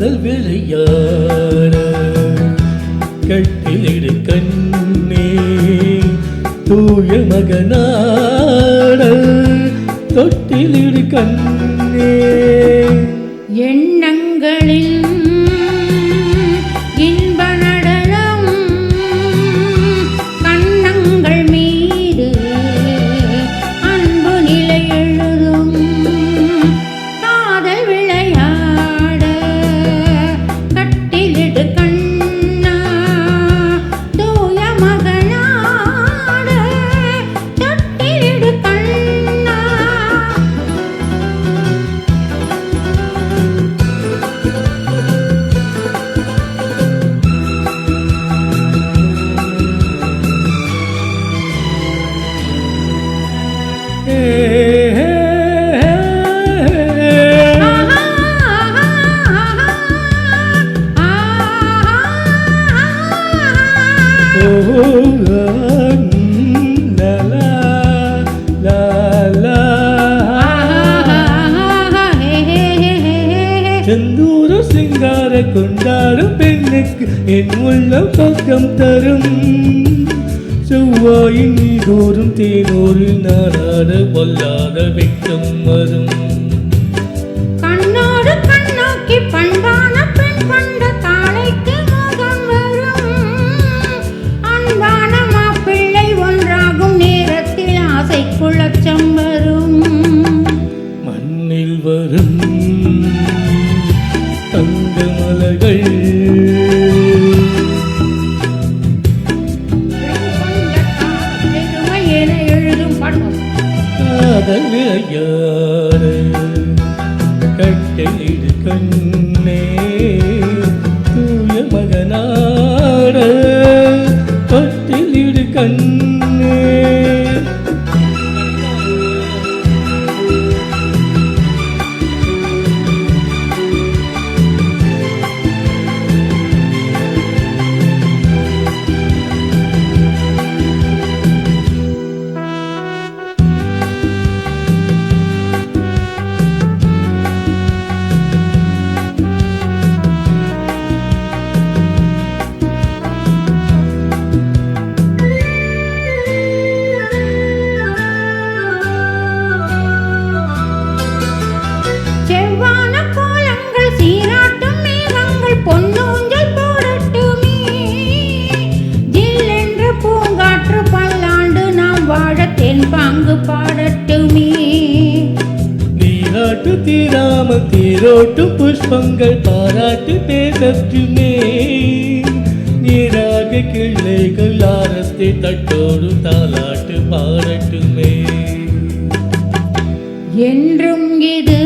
காதல் விளையாட கட்டிலிடு கண்ணே தூய மகனாட தொட்டிலிடு கண்ணே எண்ணங்களில் இன்ப நடனம் கண்ணங்கள் மீது அன்பு நிலை எழுதும் காதல் விளையாட கட்டிலிடு கண்ணா தூய மகனாட தொட்டிலிடு கண்ணா செந்தூர சிங்கார கொண்டாடும் பெண்ணுக்கு என் உள்ளம் பக்கம் தரும் செவ்வாயின் நீதோறும் தேனோரில் நாடாட பொல்லாத வெட்கம் வரும் கண்ணோடு கண்ணோக்கி பண்பான பெண் கொண்ட காளைக்கு மோகம் வரும் அன்பான மாப்பிள்ளை ஒன்றாகும் நேரத்தில் ஆசைக்குள்ளச்சம் வரும் மண்ணில் வரும் தங்க மலர்கள் காதல் விளையாட கட்டிலிடு கண்ணே தூய மகனாட தொட்டிலிடு கண்ணே செவ்வான கோலங்கள் சீராட்டும் மேகங்கள் பொன்னூஞ்சல் போடட்டுமே ஜில்லென்ற பூங்காற்று பல்லாண்டு நாம் வாழ தென் பாங்கு பாடட்டுமே நீராட்டு தீராமல் தேரோட்டும் புஷ்பங்கள் பாராட்டு பேசற்றுமே நீராக கிள்ளைகள் ஆரத்தை தட்டோடும் தாலாட்டு பாடட்டுமே என்றும் இது